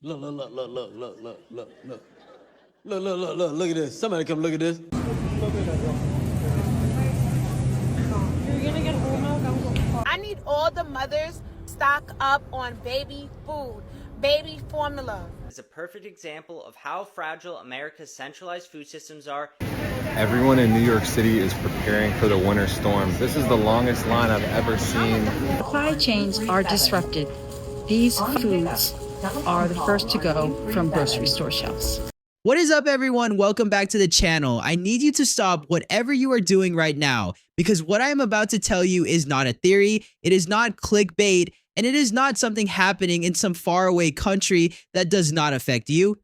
Look, look, look, look, look, look, look, look, look. Look, look, look, look, look at this. Somebody come look at this. I need all the mothers stock up on baby food, baby formula. Is a perfect example of how fragile America's centralized food systems are. Everyone in New York City is preparing for the winter storms. This is the longest line I've ever seen. Supply chains are disrupted. These foods are the first to go from grocery store shelves. What is up, everyone? Welcome back to the channel. I need you to stop whatever you are doing right now, because what I am about to tell you is not a theory, it is not clickbait, and it is not something happening in some faraway country that does not affect you.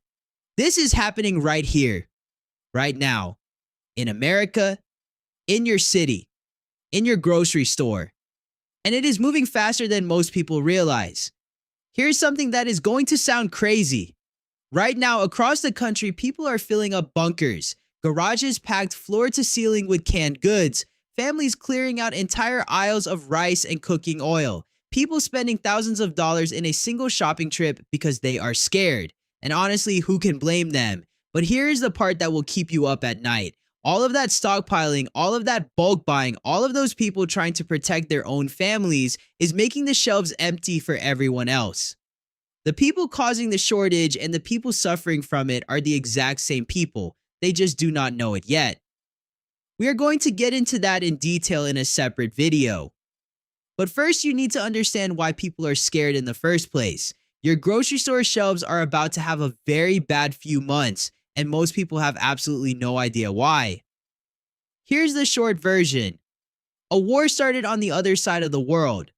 This is happening right here, right now, in America, in your city, in your grocery store. And it is moving faster than most people realize. Here's something that is going to sound crazy. Right now, across the country, people are filling up bunkers, garages packed floor to ceiling with canned goods, families clearing out entire aisles of rice and cooking oil, people spending thousands of dollars in a single shopping trip because they are scared. And honestly, who can blame them? But here is the part that will keep you up at night. All of that stockpiling, all of that bulk buying, all of those people trying to protect their own families is making the shelves empty for everyone else. The people causing the shortage and the people suffering from it are the exact same people. They just do not know it yet. We are going to get into that in detail in a separate video. But first, you need to understand why people are scared in the first place. Your grocery store shelves are about to have a very bad few months, and most people have absolutely no idea why. Here's the short version. A war started on the other side of the world.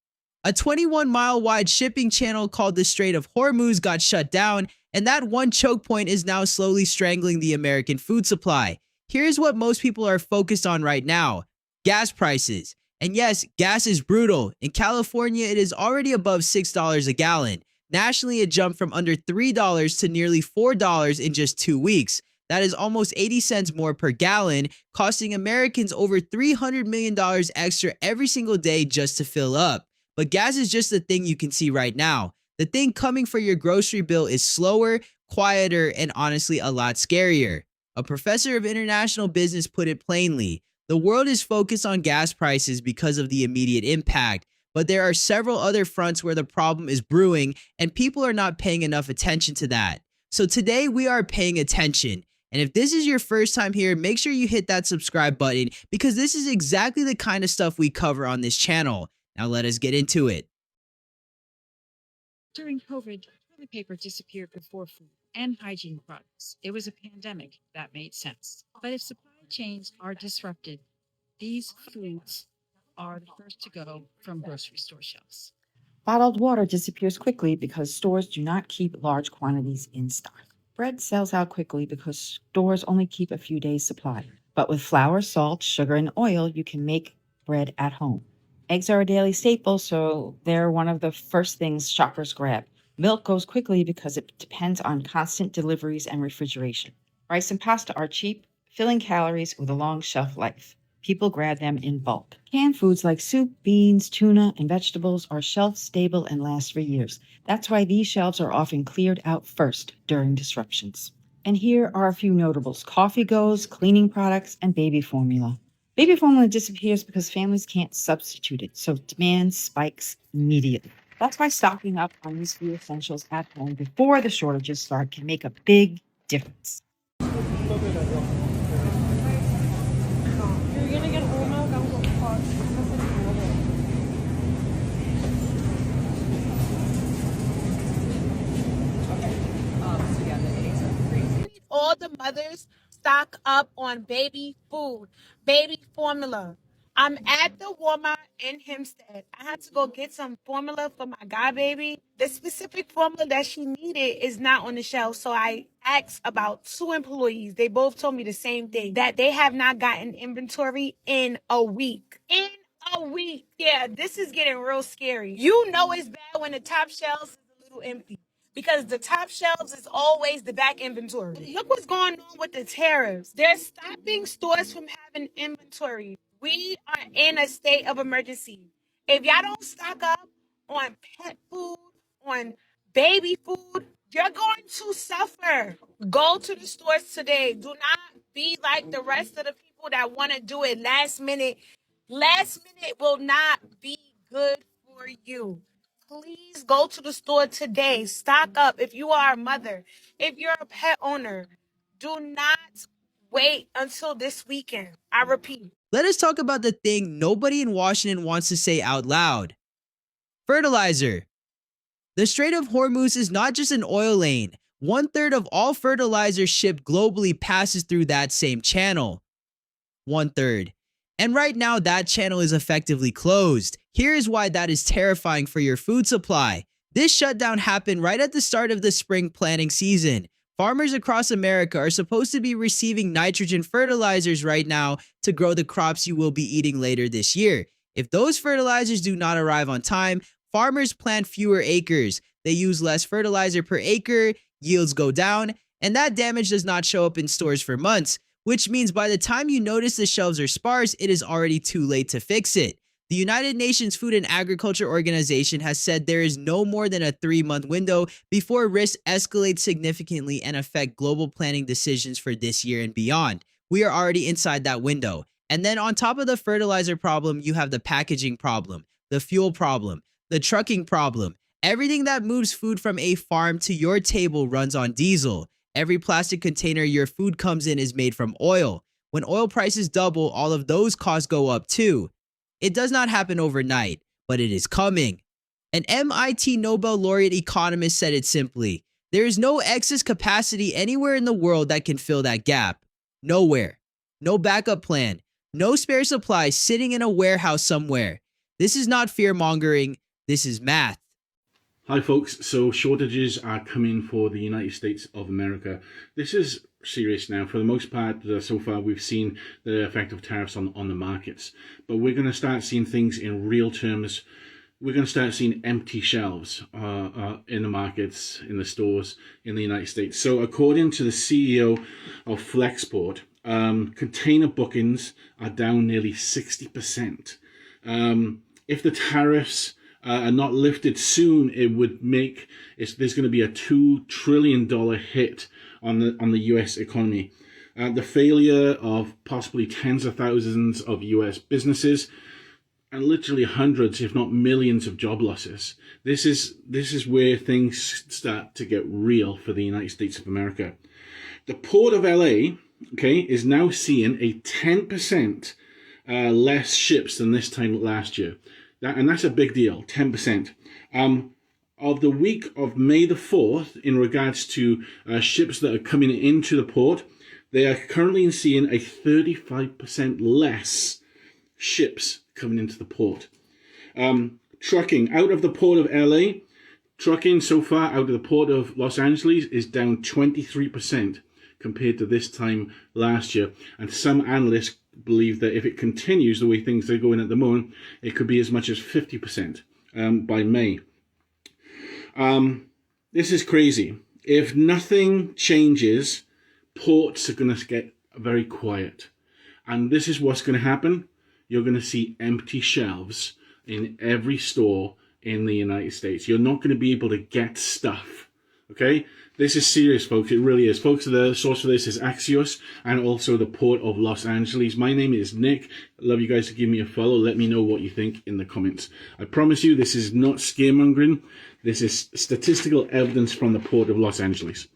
A 21-mile wide shipping channel called the Strait of Hormuz got shut down, and that one choke point is now slowly strangling the American food supply. Here's what most people are focused on right now: gas prices. And yes, gas is brutal. In California, it is already above $6 a gallon. Nationally, it jumped from under $3 to nearly $4 in just 2 weeks. That is almost 80 cents more per gallon, costing Americans over $300 million extra every single day just to fill up. But gas is just the thing you can see right now. The thing coming for your grocery bill is slower, quieter, and honestly a lot scarier. A professor of international business put it plainly: the world is focused on gas prices because of the immediate impact, but there are several other fronts where the problem is brewing and people are not paying enough attention to that. So today we are paying attention. And if this is your first time here, make sure you hit that subscribe button, because this is exactly the kind of stuff we cover on this channel. Now let us get into it. During COVID, toilet paper disappeared before food and hygiene products. It was a pandemic. That made sense. But if supply chains are disrupted, these foods are the first to go from grocery store shelves. Bottled water disappears quickly because stores do not keep large quantities in stock. Bread sells out quickly because stores only keep a few days' supply. But with flour, salt, sugar, and oil, you can make bread at home. Eggs are a daily staple, so they're one of the first things shoppers grab. Milk goes quickly because it depends on constant deliveries and refrigeration. Rice and pasta are cheap, filling calories with a long shelf life. People grab them in bulk. Canned foods like soup, beans, tuna, and vegetables are shelf stable and last for years. That's why these shelves are often cleared out first during disruptions. And here are a few notables: coffee goes, cleaning products, and baby formula. Baby formula disappears because families can't substitute it, so demand spikes immediately. That's why stocking up on these few essentials at home before the shortages start can make a big difference. All the mothers stock up on baby food, baby formula. I'm at the Walmart in Hempstead. I had to go get some formula for my god baby. The specific formula that she needed is not on the shelf. So I asked about 2 employees. They both told me the same thing, that they have not gotten inventory in a week. In a week. Yeah, this is getting real scary. You know it's bad when the top shelves is a little empty, because the top shelves is always the back inventory. Look what's going on with the tariffs. They're stopping stores from having inventory. We are in a state of emergency. If y'all don't stock up on pet food, on baby food, You're going to suffer. Go to the stores today. Do not be like the rest of the people that want to do it last minute. Last minute will not be good for you. Please go to the store today. Stock up if you are a mother, if you're a pet owner. Do not wait until this weekend. I repeat. Let us talk about the thing nobody in Washington wants to say out loud. Fertilizer. The Strait of Hormuz is not just an oil lane. 1/3 of all fertilizer shipped globally passes through that same channel. 1/3. And right now that channel is effectively closed. Here is why that is terrifying for your food supply. This shutdown happened right at the start of the spring planting season. Farmers across America are supposed to be receiving nitrogen fertilizers right now to grow the crops you will be eating later this year. If those fertilizers do not arrive on time, farmers plant fewer acres. They use less fertilizer per acre, yields go down, and that damage does not show up in stores for months, which means by the time you notice the shelves are sparse, it is already too late to fix it. The United Nations Food and Agriculture Organization has said there is no more than a 3-month window before risks escalate significantly and affect global planning decisions for this year and beyond. We are already inside that window. And then on top of the fertilizer problem, you have the packaging problem, the fuel problem, the trucking problem. Everything that moves food from a farm to your table runs on diesel. Every plastic container your food comes in is made from oil. When oil prices double, all of those costs go up too. It does not happen overnight, but it is coming. An MIT Nobel laureate economist said it simply: there is no excess capacity anywhere in the world that can fill that gap. Nowhere. No backup plan. No spare supply sitting in a warehouse somewhere. This is not fear-mongering. This is math. Hi folks, so shortages are coming for the United States of America. This is serious now. For the most part, so far we've seen the effect of tariffs on the markets. But we're going to start seeing things in real terms. We're going to start seeing empty shelves in the markets, in the stores in the United States. So according to the CEO of Flexport, container bookings are down nearly 60%. If the tariffs are not lifted soon, it would make there's going to be a $2 trillion hit on the U.S. economy. The failure of possibly tens of thousands of U.S. businesses, and literally hundreds, if not millions, of job losses. This is where things start to get real for the United States of America. The Port of LA, okay, is now seeing a 10% less ships than this time last year. And that's a big deal, 10%. Of the week of May the 4th, in regards to ships that are coming into the port, they are currently seeing a 35% less ships coming into the port. Trucking out of the Port of LA, trucking so far out of the Port of Los Angeles is down 23% compared to this time last year. And some analysts believe that if it continues the way things are going at the moment, it could be as much as 50% by May. This is crazy. If nothing changes, ports are going to get very quiet. And this is what's going to happen. You're going to see empty shelves in every store in the United States. You're not going to be able to get stuff. Okay? This is serious, folks. It really is. Folks, the source for this is Axios and also the Port of Los Angeles. My name is Nick. I'd love you guys to give me a follow. Let me know what you think in the comments. I promise you this is not scaremongering. This is statistical evidence from the Port of Los Angeles.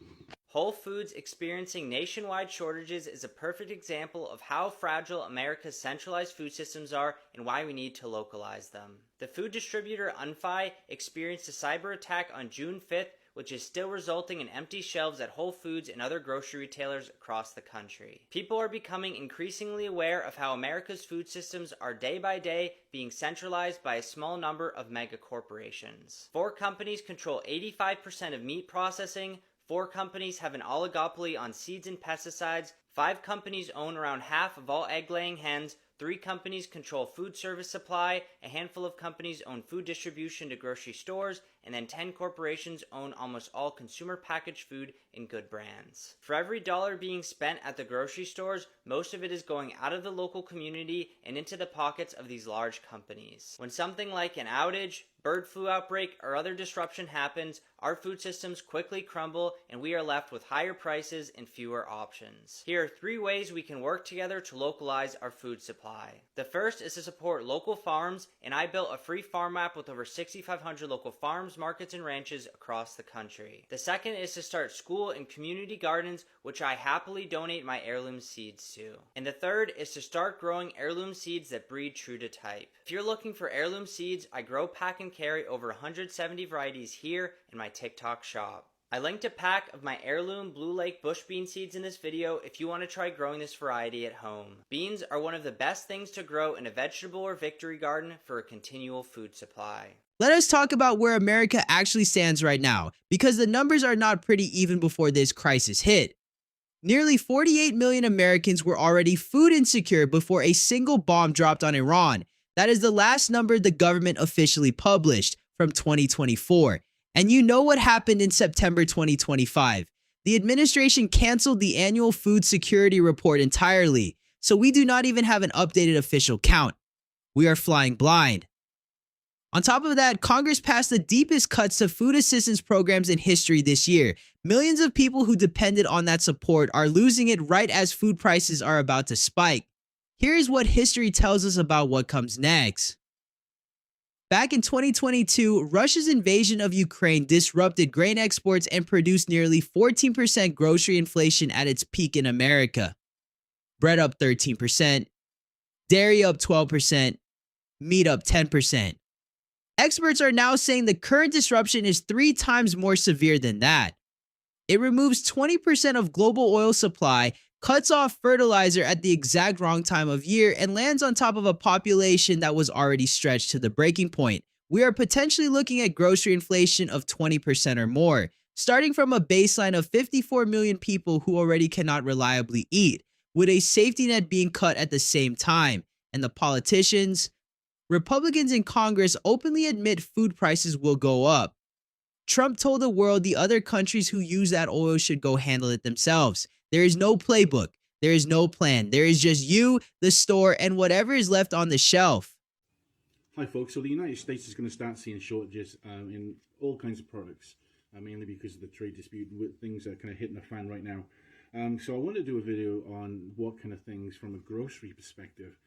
Whole Foods experiencing nationwide shortages is a perfect example of how fragile America's centralized food systems are and why we need to localize them. The food distributor Unfi experienced a cyber attack on June 5th, which is still resulting in empty shelves at Whole Foods and other grocery retailers across the country. People are becoming increasingly aware of how America's food systems are day by day being centralized by a small number of mega corporations. 4 companies control 85% of meat processing, 4 companies have an oligopoly on seeds and pesticides, 5 companies own around half of all egg-laying hens, 3 companies control food service supply, a handful of companies own food distribution to grocery stores, and then 10 corporations own almost all consumer packaged food and good brands. For every dollar being spent at the grocery stores, most of it is going out of the local community and into the pockets of these large companies. When something like an outage, bird flu outbreak, or other disruption happens, our food systems quickly crumble and we are left with higher prices and fewer options. Here are 3 ways we can work together to localize our food supply. The first is to support local farms, and I built a free farm map with over 6,500 local farms, markets, and ranches across the country. The second is to start school and community gardens, which I happily donate my heirloom seeds to. And the third is to start growing heirloom seeds that breed true to type. If you're looking for heirloom seeds, I grow, pack, and carry over 170 varieties here in my TikTok shop. I linked a pack of my heirloom Blue Lake bush bean seeds in this video if you want to try growing this variety at home. Beans are one of the best things to grow in a vegetable or victory garden for a continual food supply. Let us talk about where America actually stands right now, because the numbers are not pretty even before this crisis hit. Nearly 48 million Americans were already food insecure before a single bomb dropped on Iran. That is the last number the government officially published from 2024. And you know what happened in September 2025. The administration canceled the annual food security report entirely, so we do not even have an updated official count. We are flying blind. On top of that, Congress passed the deepest cuts to food assistance programs in history this year. Millions of people who depended on that support are losing it right as food prices are about to spike. Here's what history tells us about what comes next. Back in 2022, Russia's invasion of Ukraine disrupted grain exports and produced nearly 14% grocery inflation at its peak in America. Bread up 13%, dairy up 12%, meat up 10%. Experts are now saying the current disruption is 3 times more severe than that. It removes 20% of global oil supply, cuts off fertilizer at the exact wrong time of year, and lands on top of a population that was already stretched to the breaking point. We are potentially looking at grocery inflation of 20% or more, starting from a baseline of 54 million people who already cannot reliably eat, with a safety net being cut at the same time. And the politicians, Republicans in Congress openly admit food prices will go up. Trump told the world the other countries who use that oil should go handle it themselves. There is no playbook. There is no plan. There is just you, the store, and whatever is left on the shelf. Hi folks, so the United States is going to start seeing shortages in all kinds of products, mainly because of the trade dispute. Things are kind of hitting the fan right now. So I want to do a video on what kind of things from a grocery perspective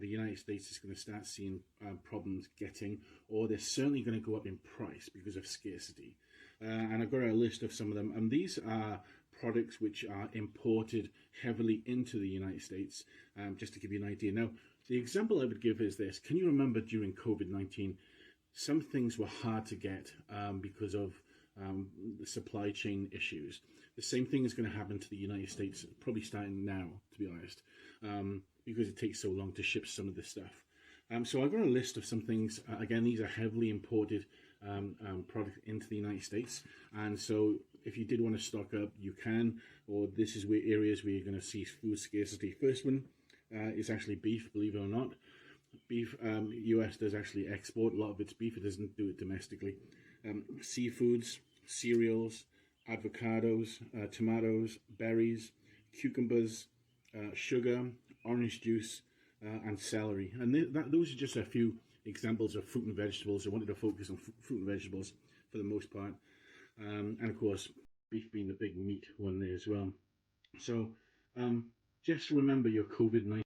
the United States is going to start seeing problems getting, or they're certainly going to go up in price because of scarcity. And I've got a list of some of them, and these are products which are imported heavily into the United States, just to give you an idea. Now, the example I would give is this. Can you remember during COVID-19, some things were hard to get because of the supply chain issues? The same thing is going to happen to the United States, probably starting now, to be honest, because it takes so long to ship some of this stuff. So I've got a list of some things. Again, these are heavily imported products into the United States. And so if you did want to stock up, you can, or this is where areas where you're going to see food scarcity. First one is actually beef, believe it or not. Beef, US does actually export a lot of its beef. It doesn't do it domestically. Seafoods, cereals, avocados, tomatoes, berries, cucumbers, sugar, orange juice, and celery. And those are just a few examples of fruit and vegetables. I wanted to focus on fruit and vegetables for the most part. And of course, beef being the big meat one there as well. So just remember your COVID-19.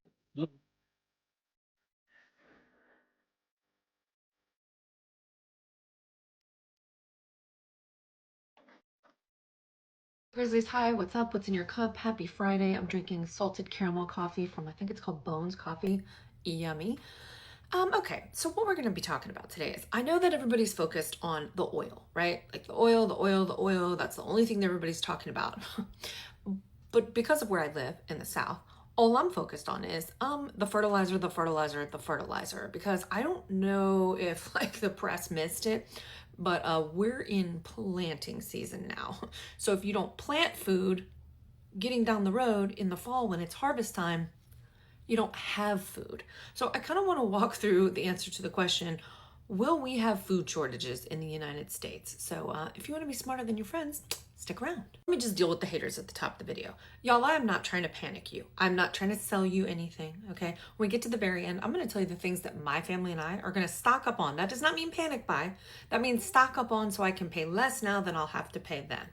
Grizzlies, hi, what's up? What's in your cup? Happy Friday. I'm drinking salted caramel coffee from, I think it's called Bones Coffee. Yummy. Okay, so what we're going to be talking about today is, I know that everybody's focused on the oil, right? Like the oil, that's the only thing that everybody's talking about. But because of where I live in the South, all I'm focused on is the fertilizer, because I don't know if like the press missed it, but we're in planting season now. So if you don't plant food, getting down the road in the fall when it's harvest time, you don't have food. So I kind of want to walk through the answer to the question, will we have food shortages in the United States? So if you want to be smarter than your friends, stick around. Let me just deal with the haters at the top of the video. Y'all, I'm not trying to panic you. I'm not trying to sell you anything, okay? When we get to the very end, I'm going to tell you the things that my family and I are going to stock up on. That does not mean panic buy. That means stock up on so I can pay less now than I'll have to pay then,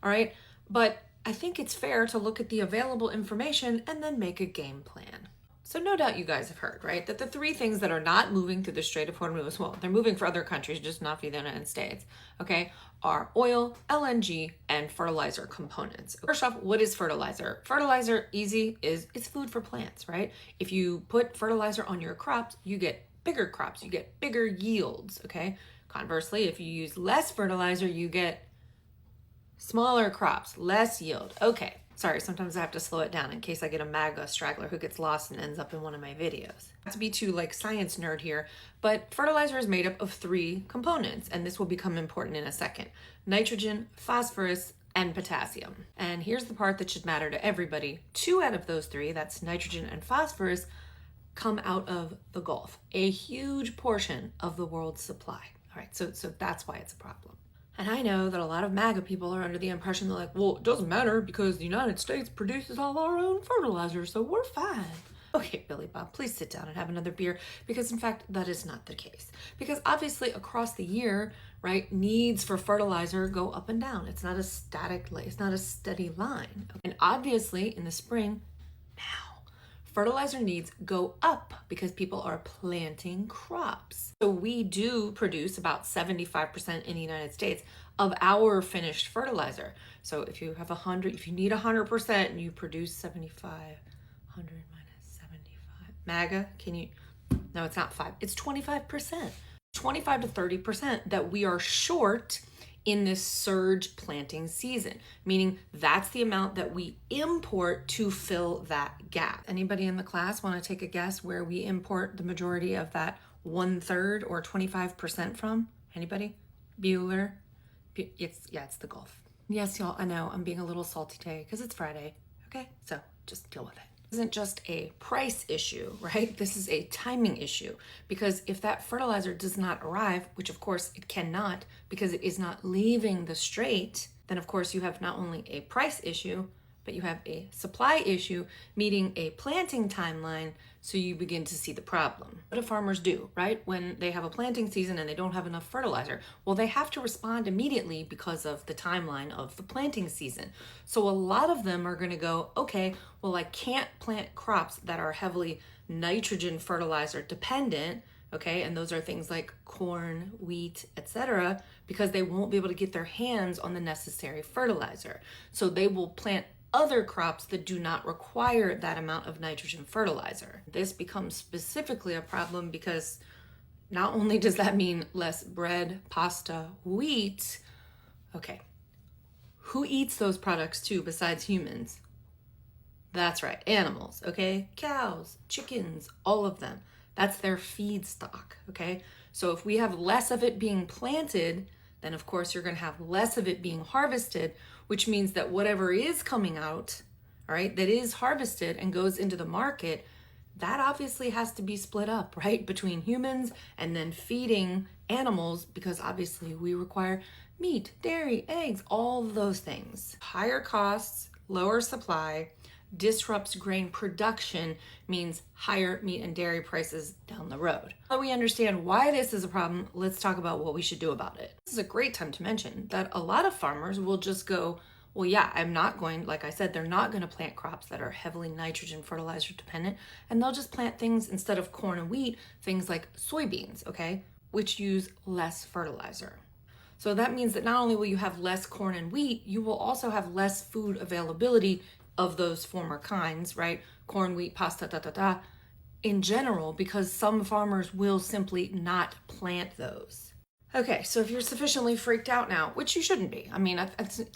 all right? But I think it's fair to look at the available information and then make a game plan. So no doubt you guys have heard, right, that the three things that are not moving through the Strait of Hormuz, well, they're moving for other countries, just not for the United States, okay, are oil, LNG, and fertilizer components. First off, what is fertilizer? Fertilizer, easy, it's food for plants, right? If you put fertilizer on your crops, you get bigger crops, you get bigger yields, okay? Conversely, if you use less fertilizer, you get smaller crops, less yield. Okay. Sorry, sometimes I have to slow it down in case I get a MAGA straggler who gets lost and ends up in one of my videos. Not to be too like science nerd here, but fertilizer is made up of three components, and this will become important in a second. Nitrogen, phosphorus, and potassium. And here's the part that should matter to everybody. 2 out of those 3, that's nitrogen and phosphorus, come out of the Gulf, a huge portion of the world's supply. All right, so that's why it's a problem. And I know that a lot of MAGA people are under the impression they're like, well, it doesn't matter because the United States produces all our own fertilizer, so we're fine. Okay, Billy Bob, please sit down and have another beer, because in fact, that is not the case. Because obviously across the year, right, needs for fertilizer go up and down. It's not a static, it's not a steady line. And obviously in the spring, now, fertilizer needs go up because people are planting crops. So we do produce about 75% in the United States of our finished fertilizer. So if you have 100, if you need 100% and you produce 75, 100 minus 75, MAGA, can you, no, it's not 5, it's 25%. 25 to 30% that we are short in this surge planting season, meaning that's the amount that we import to fill that gap. Anybody in the class want to take a guess where we import the majority of that 1/3 or 25% from? Anybody? Bueller? It's the Gulf. Yes, y'all, I know I'm being a little salty today because it's Friday. Okay, so just deal with it. This isn't just a price issue, right? This is a timing issue, because if that fertilizer does not arrive, which of course it cannot because it is not leaving the strait, then of course you have not only a price issue, but you have a supply issue meeting a planting timeline, so you begin to see the problem. What do farmers do, right? When they have a planting season and they don't have enough fertilizer, well, they have to respond immediately because of the timeline of the planting season. So a lot of them are gonna go, okay, well, I can't plant crops that are heavily nitrogen fertilizer dependent, okay? And those are things like corn, wheat, etc., because they won't be able to get their hands on the necessary fertilizer. So they will plant other crops that do not require that amount of nitrogen fertilizer. This becomes specifically a problem because not only does that mean less bread, pasta, wheat, okay, who eats those products too besides humans? That's right, animals, okay? Cows, chickens, all of them. That's their feedstock, okay? So if we have less of it being planted, then of course you're gonna have less of it being harvested, which means that whatever is coming out, all right, that is harvested and goes into the market, that obviously has to be split up, right, between humans and then feeding animals, because obviously we require meat, dairy, eggs, all of those things. Higher costs, lower supply, disrupts grain production, means higher meat and dairy prices down the road. Now that we understand why this is a problem, let's talk about what we should do about it. This is a great time to mention that a lot of farmers will just go, well, yeah, I'm not going, like I said, they're not going to plant crops that are heavily nitrogen fertilizer dependent, and they'll just plant things instead of corn and wheat, things like soybeans, okay, which use less fertilizer. So that means that not only will you have less corn and wheat, you will also have less food availability of those former kinds, right? Corn, wheat, pasta, in general, because some farmers will simply not plant those. Okay, so if you're sufficiently freaked out now, which you shouldn't be. I mean,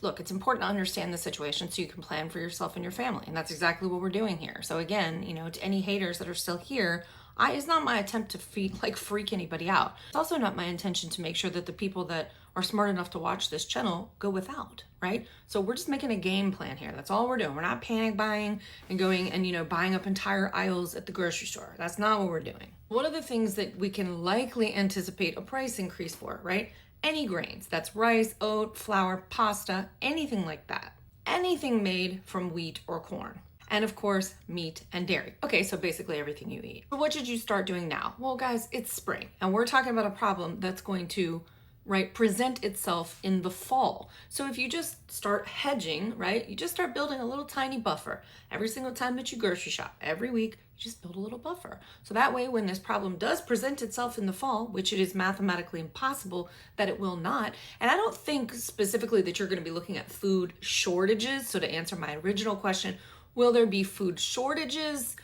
look, it's important to understand the situation so you can plan for yourself and your family, and that's exactly what we're doing here. So again, you know, to any haters that are still here, it's not my attempt to freak anybody out. It's also not my intention to make sure that the people that are smart enough to watch this channel go without, right? So we're just making a game plan here. That's all we're doing. We're not panic buying and going and, you know, buying up entire aisles at the grocery store. That's not what we're doing. What are the things that we can likely anticipate a price increase for, right? Any grains, that's rice, oat, flour, pasta, anything like that. Anything made from wheat or corn. And of course, meat and dairy. Okay, so basically everything you eat. But what should you start doing now? Well, guys, it's spring, and we're talking about a problem that's going to, right, present itself in the fall. So if you just start hedging, right, you just start building a little tiny buffer. Every single time that you grocery shop, every week, you just build a little buffer. So that way, when this problem does present itself in the fall, which it is mathematically impossible that it will not, and I don't think specifically that you're going to be looking at food shortages. So to answer my original question, will there be food shortages?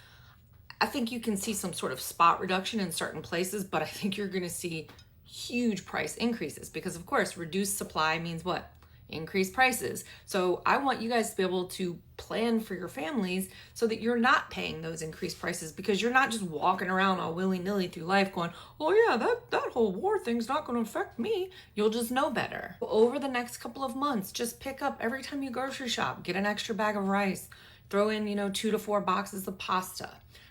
I think you can see some sort of spot reduction in certain places, but I think you're going to see huge price increases because, of course, reduced supply means what? Increased prices. So I want you guys to be able to plan for your families so that you're not paying those increased prices, because you're not just walking around all willy-nilly through life going, oh yeah, that whole war thing's not going to affect me. You'll just know better. Over the next couple of months, just pick up every time you grocery shop, get an extra bag of rice, throw in, 2 to 4 boxes of pasta,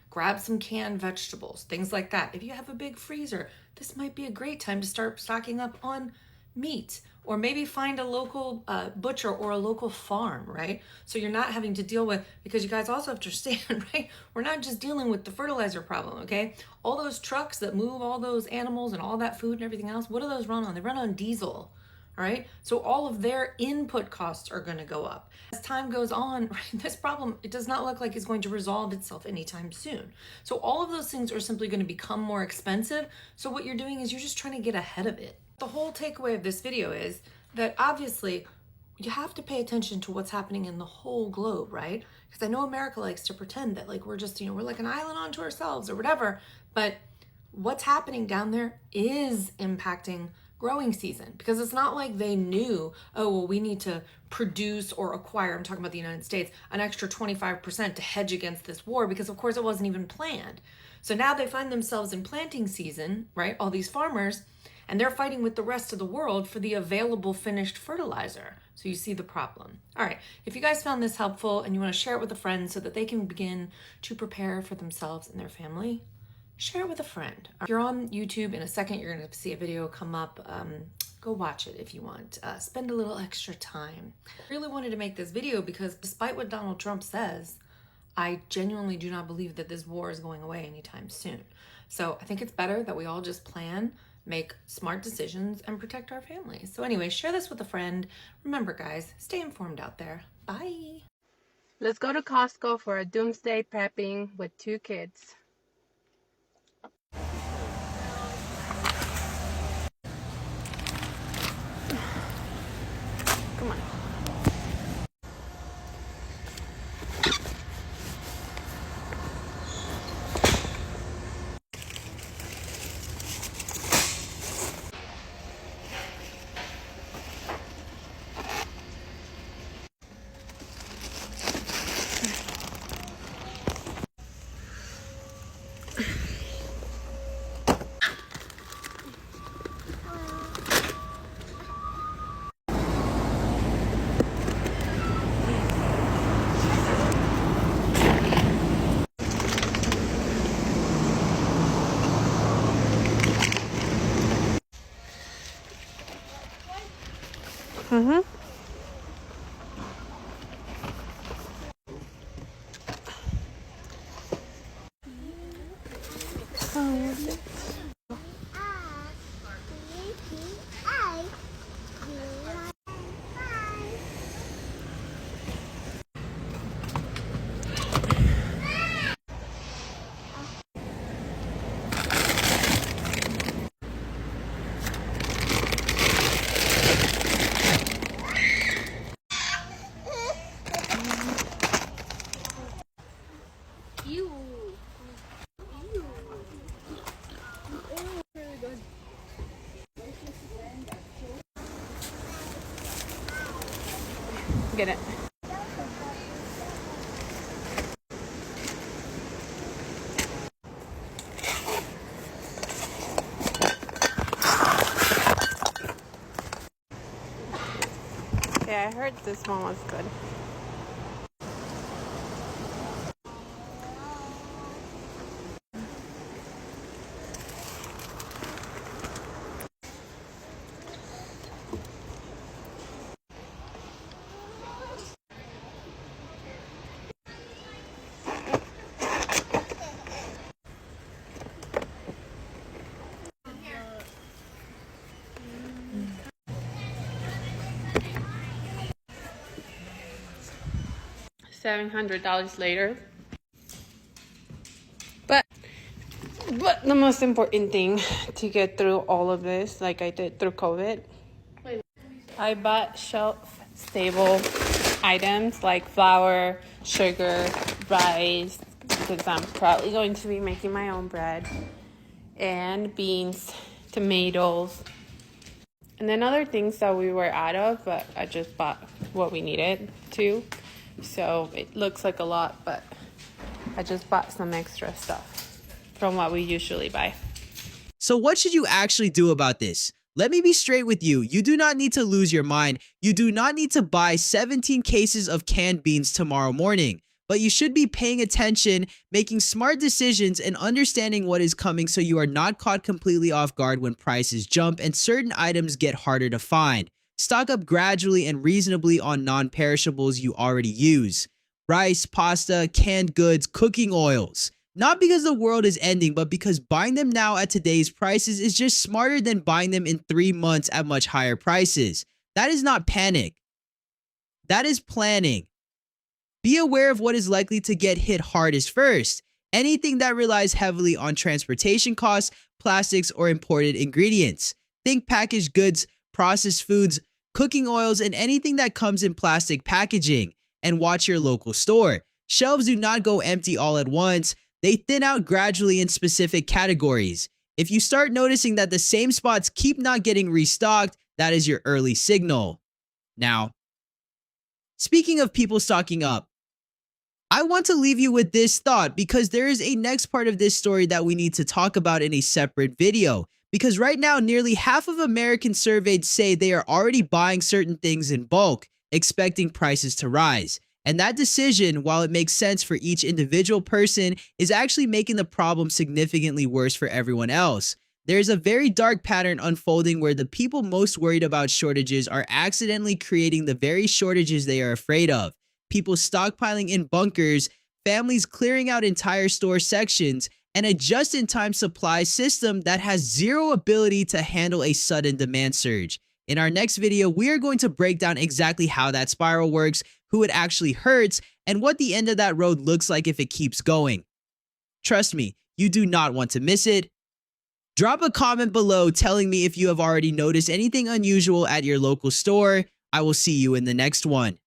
grab some canned vegetables, things like that. If you have a big freezer, this might be a great time to start stocking up on meat, or maybe find a local butcher or a local farm, right? So you're not having to deal with, because you guys also have to understand, right? We're not just dealing with the fertilizer problem, okay? All those trucks that move all those animals and all that food and everything else, what do those run on? They run on diesel. All right, so all of their input costs are going to go up. As time goes on, right, this problem, it does not look like it's going to resolve itself anytime soon. So all of those things are simply going to become more expensive. So what you're doing is you're just trying to get ahead of it. The whole takeaway of this video is that obviously you have to pay attention to what's happening in the whole globe, right? Because I know America likes to pretend that like we're just, we're like an island unto ourselves or whatever, but what's happening down there is impacting growing season, because it's not like they knew, oh, well, we need to produce or acquire, I'm talking about the United States, an extra 25% to hedge against this war, because of course it wasn't even planned. So now they find themselves in planting season, right? All these farmers, and they're fighting with the rest of the world for the available finished fertilizer. So you see the problem. All right, if you guys found this helpful and you want to share it with a friend so that they can begin to prepare for themselves and their family, share it with a friend. If you're on YouTube, in a second you're going to see a video come up. Go watch it if you want. Spend a little extra time. I really wanted to make this video because despite what Donald Trump says, I genuinely do not believe that this war is going away anytime soon. So I think it's better that we all just plan, make smart decisions, and protect our families. So anyway, share this with a friend. Remember, guys, stay informed out there. Bye. Let's go to Costco for a doomsday prepping with 2 kids. Come on. Mm-hmm. Get it. Okay, I heard this one was good. $700 later. But the most important thing to get through all of this, like I did through COVID, I bought shelf-stable items like flour, sugar, rice, because I'm probably going to be making my own bread, and beans, tomatoes, and then other things that we were out of, but I just bought what we needed to. So it looks like a lot, but I just bought some extra stuff from what we usually buy. So what should you actually do about this? Let me be straight with you. You do not need to lose your mind. You do not need to buy 17 cases of canned beans tomorrow morning. But you should be paying attention, making smart decisions, and understanding what is coming so you are not caught completely off guard when prices jump and certain items get harder to find. Stock up gradually and reasonably on non-perishables you already use. Rice, pasta, canned goods, cooking oils. Not because the world is ending, but because buying them now at today's prices is just smarter than buying them in 3 months at much higher prices. That is not panic. That is planning. Be aware of what is likely to get hit hardest first. Anything that relies heavily on transportation costs, plastics, or imported ingredients. Think packaged goods, processed foods, cooking oils, and anything that comes in plastic packaging. And watch your local store. Shelves do not go empty all at once. They thin out gradually in specific categories. If you start noticing that the same spots keep not getting restocked, that is your early signal. Now, speaking of people stocking up, I want to leave you with this thought because there is a next part of this story that we need to talk about in a separate video. Because right now, nearly half of Americans surveyed say they are already buying certain things in bulk, expecting prices to rise. And that decision, while it makes sense for each individual person, is actually making the problem significantly worse for everyone else. There is a very dark pattern unfolding where the people most worried about shortages are accidentally creating the very shortages they are afraid of. People stockpiling in bunkers, families clearing out entire store sections, and a just-in-time supply system that has zero ability to handle a sudden demand surge. In our next video, we are going to break down exactly how that spiral works, who it actually hurts, and what the end of that road looks like if it keeps going. Trust me, you do not want to miss it. Drop a comment below telling me if you have already noticed anything unusual at your local store. I will see you in the next one.